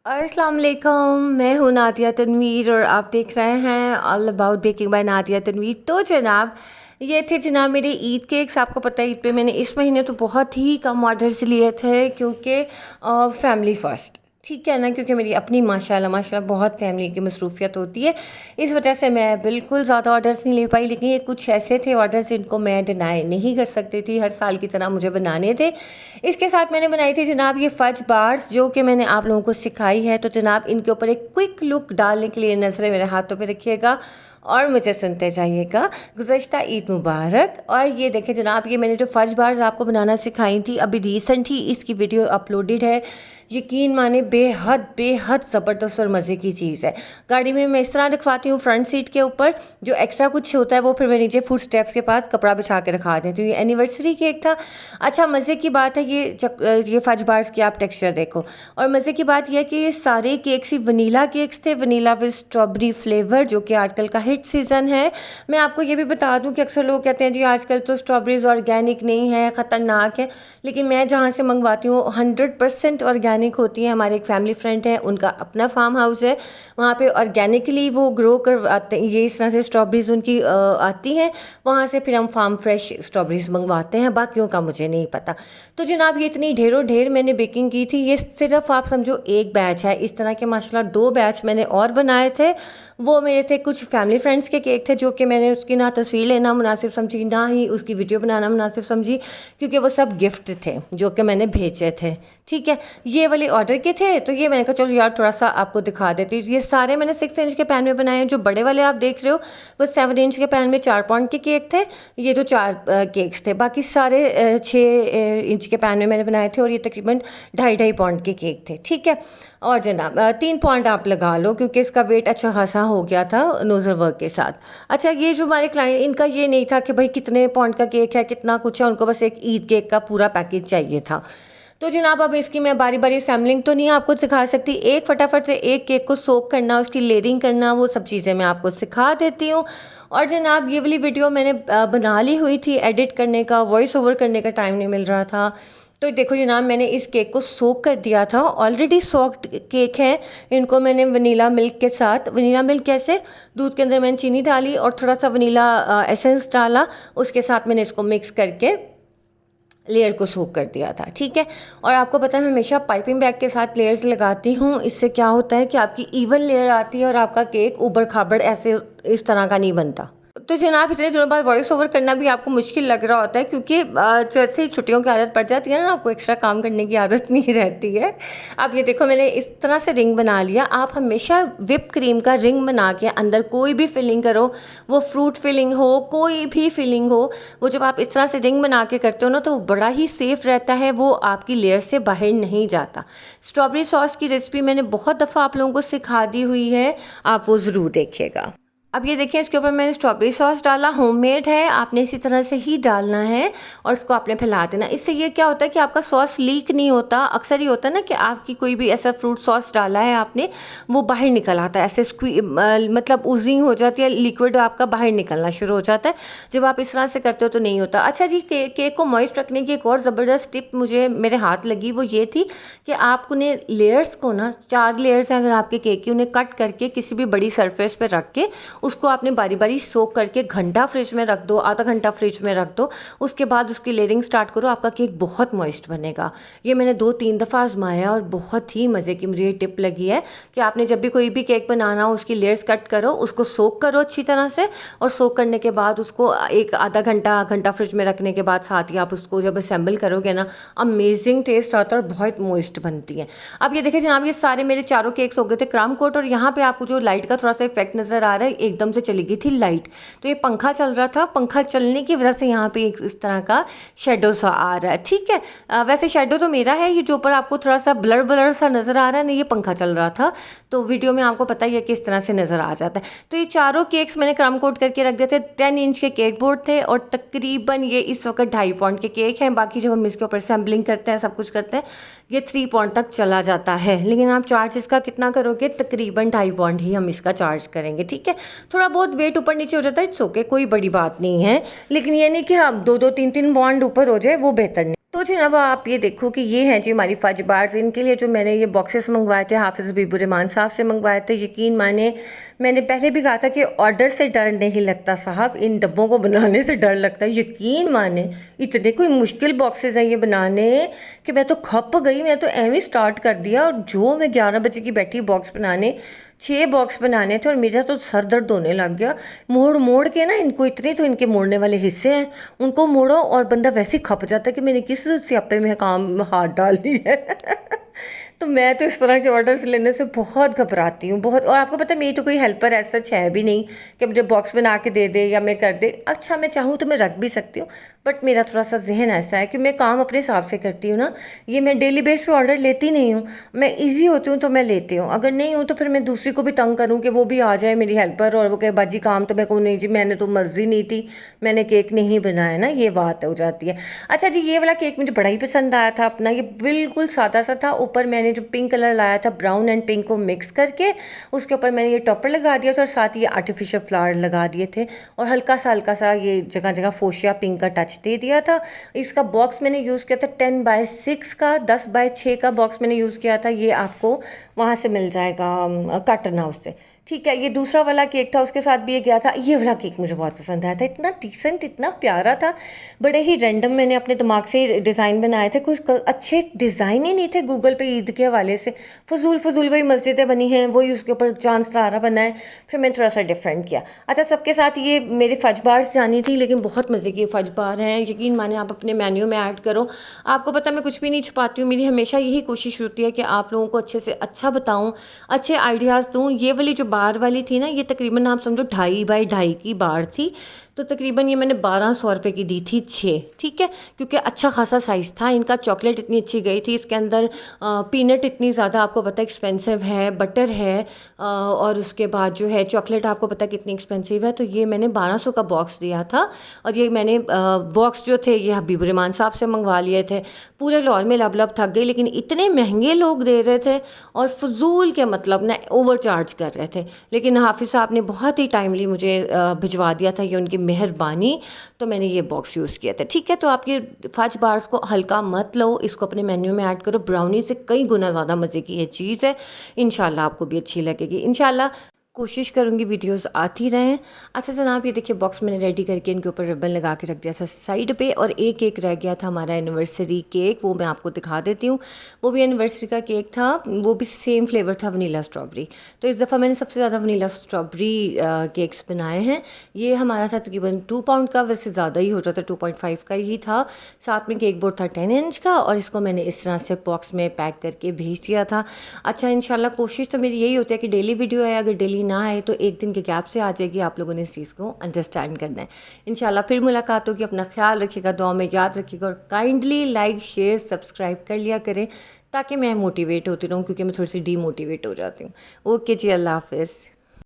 अस्सलाम वालेकुम, मैं हूँ नादिया तनवीर और आप देख रहे हैं all about baking by Nadia Tanveer. तो जनाब, ये थे जनाब मेरे ईद केक्स। आपको पता है ईद पे मैंने इस महीने तो बहुत ही कम ऑर्डर्स लिए थे क्योंकि फैमिली फ़र्स्ट, ठीक है ना, क्योंकि मेरी अपनी माशाल्लाह माशाल्लाह बहुत फैमिली की मसरूफियत होती है। इस वजह से मैं बिल्कुल ज़्यादा ऑर्डर्स नहीं ले पाई, लेकिन ये कुछ ऐसे थे ऑर्डर्स जिनको मैं डिनाई नहीं कर सकती थी, हर साल की तरह मुझे बनाने थे। इसके साथ मैंने बनाई थी जनाब ये फज बार्स, जो कि मैंने आप लोगों को सिखाई है। तो जनाब इनके ऊपर एक क्विक लुक डालने के लिए नज़रें मेरे हाथों पे रखिएगा और मुझे सुनते जाइएगा। गुज़श्ता ईद मुबारक। और ये देखें जनाब, ये मैंने जो फज बार्स आपको बनाना सिखाई थी, अभी रिसेंट ही इसकी वीडियो अपलोडेड है। यकीन माने बेहद बेहद ज़बरदस्त और मज़े की चीज़ है। गाड़ी में मैं इस तरह रखवाती हूँ फ्रंट सीट के ऊपर, जो एक्स्ट्रा कुछ होता है वो फिर मैं नीचे फुट स्टेप्स के पास कपड़ा बिछा के रखा देती हूँ। ये एनिवर्सरी केक था। अच्छा, मज़े की बात है ये फज बार्स की आप टेक्सचर देखो। और मज़े की बात यह है कि ये सारे केक्स ही वनीला केक्स थे, वनीला विद स्ट्रॉबेरी फ्लेवर, जो कि आजकल का हिट सीज़न है। मैं आपको ये भी बता दूं कि अक्सर लोग कहते हैं जी आजकल तो स्ट्रॉबेरीज ऑर्गेनिक नहीं है, ख़तरनाक है, लेकिन मैं जहाँ से मंगवाती हूँ 100% ऑर्गेनिक होती है। हमारे एक फैमिली फ्रेंड है, उनका अपना फार्म हाउस है, वहाँ पे ऑर्गेनिकली वो ग्रो करवाते हैं। ये इस तरह से स्ट्रॉबेरीज उनकी आती हैं, वहाँ से फिर हम फार्म फ्रेश स्ट्रॉबेरीज मंगवाते हैं, बाकियों का मुझे नहीं पता। तो जनाब ये इतनी ढेरों ढेर मैंने बेकिंग की थी। ये सिर्फ आप समझो एक बैच है, इस तरह के माशाल्लाह 2 बैच मैंने और बनाए थे। वो मेरे थे कुछ फैमिली फ्रेंड्स के केक थे, जो कि मैंने उसकी ना तस्वीर लेना मुनासिब समझी, ना ही उसकी वीडियो बनाना मुनासिब समझी, क्योंकि वो सब गिफ्ट थे जो कि मैंने भेजे थे। ठीक है, ये वाले ऑर्डर के थे, तो ये मैंने कहा चलो यार थोड़ा सा आपको दिखा देती हूँ। ये सारे मैंने 6 इंच के पैन में बनाए हैं। जो बड़े वाले आप देख रहे हो वो 7 इंच के पैन में 4 पाउंड के केक थे। ये जो 4 केक्स थे, बाकी सारे 6 इंच के पैन में मैंने बनाए थे, और ये तकरीबन 2.5 पाउंड के केक थे। ठीक है, और जनाब 3 पॉइंट आप लगा लो, क्योंकि इसका वेट अच्छा खासा हो गया था नोज़र वर्क के साथ। अच्छा, ये जो हमारे क्लाइंट, इनका ये नहीं था कि भाई कितने पॉइंट का केक है, कितना कुछ है, उनको बस एक ईद केक का पूरा पैकेज चाहिए था। तो जनाब अब इसकी मैं बारी बारी सैम्पलिंग तो नहीं आपको सिखा सकती, एक फटाफट से एक केक को सोक करना, उसकी लेयरिंग करना, वो सब चीज़ें मैं आपको सिखा देती हूँ। और जनाब ये वाली वीडियो मैंने बना ली हुई थी, एडिट करने का, वॉइस ओवर करने का टाइम नहीं मिल रहा था। तो देखो जनाब, मैंने इस केक को सोक कर दिया था, ऑलरेडी सोक्ड केक है। इनको मैंने वनीला मिल्क के साथ, वनीला मिल्क कैसे, दूध के अंदर मैंने चीनी डाली और थोड़ा सा वनीला एसेंस डाला, उसके साथ मैंने इसको मिक्स करके लेयर को सोक कर दिया था। ठीक है, और आपको पता है मैं हमेशा पाइपिंग बैग के साथ लेयर्स लगाती हूँ। इससे क्या होता है कि आपकी इवन लेयर आती है और आपका केक उबड़ खाबड़ ऐसे इस तरह का नहीं बनता। तो जनाब इतने दिनों बाद वॉइस ओवर करना भी आपको मुश्किल लग रहा होता है, क्योंकि जैसे ही छुट्टियों की आदत पड़ जाती है ना, आपको एक्स्ट्रा काम करने की आदत नहीं रहती है। अब ये देखो, मैंने इस तरह से रिंग बना लिया। आप हमेशा विप क्रीम का रिंग बना के अंदर कोई भी फिलिंग करो, वो फ्रूट फिलिंग हो, कोई भी फिलिंग हो, वो जब आप इस तरह से रिंग बना के करते हो ना, तो वो बड़ा ही सेफ़ रहता है, वो आपकी लेयर से बाहर नहीं जाता। स्ट्रॉबेरी सॉस की रेसिपी मैंने बहुत दफ़ा आप लोगों को सिखा दी हुई है, आप वो ज़रूर देखिएगा। अब ये देखिए, इसके ऊपर मैंने स्ट्रॉबेरी सॉस डाला, होममेड है, आपने इसी तरह से ही डालना है और इसको आपने फैला देना। इससे ये क्या होता है कि आपका सॉस लीक नहीं होता। अक्सर ही होता है ना कि आपकी कोई भी ऐसा फ्रूट सॉस डाला है आपने, वो बाहर निकल आता है, ऐसे मतलब ऊजिंग हो जाती है, लिक्विड आपका बाहर निकलना शुरू हो जाता है। जब आप इस तरह से करते हो तो नहीं होता। अच्छा जी, केक को मॉइस्ट रखने की एक और ज़बरदस्त टिप मुझे मेरे हाथ लगी, वो ये थी कि आपने लेयर्स को ना, 4 लेयर्स हैं अगर आपके केक की, उन्हें कट करके किसी भी बड़ी सरफेस पर रख के उसको आपने बारी बारी सोक करके घंटा फ्रिज में रख दो, आधा घंटा फ्रिज में रख दो। उसके बाद उसकी लेयरिंग स्टार्ट करो, आपका केक बहुत मॉइस्ट बनेगा। ये मैंने 2-3 दफ़ा आजमाया और बहुत ही मज़े की मुझे ये टिप लगी है कि आपने जब भी कोई भी केक बनाना हो, उसकी लेयर्स कट करो, उसको सोक करो अच्छी तरह से, और सोक करने के बाद उसको एक आधा घंटा फ्रिज में रखने के बाद साथ ही आप उसको जब असेंबल करोगे ना, अमेजिंग टेस्ट आता है और बहुत मॉइस्ट बनती है। अब ये देखिए जनाब, ये सारे मेरे चारों केक्स हो गए थे क्रम कोट, और यहाँ पे आपको जो लाइट का थोड़ा सा इफेक्ट नज़र आ रहा है, एकदम से चली गई थी लाइट। तो ये पंखा चल रहा था, पंखा चलने की वजह से यहाँ पे एक इस तरह का शेडो सा आ रहा है। ठीक है, वैसे शेडो तो मेरा है, ये जो ऊपर आपको थोड़ा सा ब्लर ब्लर सा नज़र आ रहा है ना, ये पंखा चल रहा था। तो वीडियो में आपको पता ही है कि इस तरह से नज़र आ जाता है। तो ये चारों केक्स मैंने क्रम कोट करके रख दिए थे। 10 इंच के केक बोर्ड थे और तकरीबन ये इस वक्त 2.5 पाउंड के केक हैं। बाकी जब हम इसके ऊपर सैम्पलिंग करते हैं, सब कुछ करते हैं, ये 3 पाउंड तक चला जाता है। लेकिन आप चार्ज इसका कितना करोगे, तकरीबन 2.5 पाउंड ही हम इसका चार्ज करेंगे। ठीक है, थोड़ा बहुत वेट ऊपर नीचे हो जाता है, इट्स ओके, कोई बड़ी बात नहीं है। लेकिन ये नहीं कि आप 2-2 3-3 पाउंड ऊपर हो जाए, वो बेहतर नहीं। तो तो जनाब आप ये देखो कि ये हैं जी हमारी फज बार्स। इनके लिए जो मैंने ये बॉक्सेस मंगवाए थे हाफिज़ हबीबुर रहमान साहब से मंगवाए थे। यकीन माने मैंने पहले भी कहा था कि ऑर्डर से डर नहीं लगता साहब, इन डब्बों को बनाने से डर लगता है। यकीन माने इतने कोई मुश्किल बॉक्सेस हैं ये बनाने कि मैं तो खप गई। मैं तो एवं स्टार्ट कर दिया और जो मैं 11 बजे की बैठी बॉक्स बनाने, 6 बॉक्स बनाने थे और मेरा तो सर दर्द होने लग गया। मोड़ मोड़ के ना इनको, इतने तो इनके मोड़ने वाले हिस्से हैं, उनको मोड़ो और बंदा वैसे ही खप जाता है कि मैंने किस स्यापे में काम हाथ डाल दी है। तो मैं तो इस तरह के ऑर्डर्स लेने से बहुत घबराती हूँ, बहुत। और आपको पता है मेरी तो कोई हेल्पर ऐसा है भी नहीं कि मुझे बॉक्स बना के दे दे या मैं कर दे। अच्छा मैं चाहूँ तो मैं रख भी सकती हूँ, बट मेरा थोड़ा सा जहन ऐसा है कि मैं काम अपने हिसाब से करती हूँ ना। ये मैं डेली बेस पे ऑर्डर लेती नहीं हूँ, मैं इजी होती हूँ तो मैं लेती हूँ। अगर नहीं हूँ तो फिर मैं दूसरी को भी तंग करूँ कि वो भी आ जाए मेरी हेल्पर और वो कहे बाजी काम तो मैं को नहीं जी, मैंने तो मर्जी नहीं थी, मैंने केक नहीं बनाया ना, ये बात हो जाती है। अच्छा जी ये वाला केक मुझे बड़ा ही पसंद आया था अपना। ये बिल्कुल सादा सा था, ऊपर मैंने जो पिंक कलर लाया था ब्राउन एंड पिंक को मिक्स करके उसके ऊपर मैंने ये टॉपर लगा दिया था और साथ ये आर्टिफिशियल फ्लावर लगा दिए थे और हल्का सा ये जगह जगह फोशिया पिंक का टच दे दिया था। इसका बॉक्स मैंने यूज़ किया था 10x6 का, 10x6 का बॉक्स मैंने यूज़ किया था। ये आपको वहाँ से मिल जाएगा कार्टन हाउस से, ठीक है। ये दूसरा वाला केक था, उसके साथ भी ये गया था। ये वाला केक मुझे बहुत पसंद आया था, इतना डिसेंट, इतना प्यारा था। बड़े ही रैंडम मैंने अपने दिमाग से ही डिज़ाइन बनाए थे, कुछ अच्छे डिज़ाइन ही नहीं थे गूगल पे ईद के हवाले से। फजूल वही मस्जिदें बनी हैं, वही उसके ऊपर चांद तारा बना है। फिर मैंने थोड़ा सा डिफरेंट किया। अच्छा सबके साथ ये मेरे फज बार्स जानी थी, लेकिन बहुत मज़े की फज बार हैं। यकीन माने आप अपने मेन्यू में ऐड करो। आपको पता मैं कुछ भी नहीं छुपाती हूँ, मेरी हमेशा यही कोशिश होती है कि आप लोगों को अच्छे से अच्छा बताऊँ, अच्छे आइडियाज़ दूँ। ये वाली जो बार वाली थी ना, ये तकरीबन आप समझो 2.5x2.5 की बार थी, तो तकरीबन ये मैंने 1200 रुपये की दी थी 6, ठीक है, क्योंकि अच्छा खासा साइज़ था इनका। चॉकलेट इतनी अच्छी गई थी, इसके अंदर पीनट इतनी ज़्यादा आपको पता है एक्सपेंसिव है, बटर है और उसके बाद जो है चॉकलेट आपको पता है कितनी एक्सपेंसिव है। तो ये मैंने 1200 का बॉक्स दिया था और ये मैंने बॉक्स जो थे ये हबीबुर रहमान साहब से मंगवा लिए थे। पूरे लाहौर में लब थक गई, लेकिन इतने महंगे लोग दे रहे थे और फजूल के मतलब ना ओवर चार्ज कर रहे थे। लेकिन हाफिज़ साहब ने बहुत ही टाइमली मुझे भिजवा दिया था, ये उनकी मेहरबानी। तो मैंने ये बॉक्स यूज़ किया था, ठीक है। तो आप ये फज बार्स को हल्का मत लो, इसको अपने मेन्यू में ऐड करो। ब्राउनी से कई गुना ज़्यादा मज़े की ये चीज़ है, इंशाल्लाह आपको भी अच्छी लगेगी। इंशाल्लाह कोशिश करूँगी वीडियोस आती रहें। अच्छा जनाब ये देखिए बॉक्स मैंने रेडी करके इनके ऊपर रिबन लगा के रख दिया था साइड पे, और एक केक रह गया था हमारा एनिवर्सरी केक, वो मैं आपको दिखा देती हूँ। वो भी एनिवर्सरी का केक था, वो भी सेम फ्लेवर था वनीला स्ट्रॉबेरी। तो इस दफ़ा मैंने सबसे ज़्यादा वनीला स्ट्रॉबेरी केक्स बनाए हैं। ये हमारा था तकरीबन 2 पाउंड का, वैसे ज़्यादा ही हो रहा था, 2.5 का ही था। साथ में केक बोर्ड था 10 इंच का और इसको मैंने इस तरह से बॉक्स में पैक करके भेज दिया था। अच्छा इंशाल्लाह कोशिश तो मेरी यही होती है कि डेली वीडियो है, अगर डेली ना आए तो एक दिन के गैप से आ जाएगी। आप लोगों ने इस चीज़ को अंडरस्टैंड करना है। इंशाल्लाह फिर मुलाकात होगी। अपना ख्याल रखिएगा, दुआ में याद रखिएगा और काइंडली लाइक शेयर सब्सक्राइब कर लिया करें ताकि मैं मोटिवेट होती रहूँ, क्योंकि मैं थोड़ी सी डीमोटिवेट हो जाती हूँ। ओके जी, अल्लाह हाफिज़।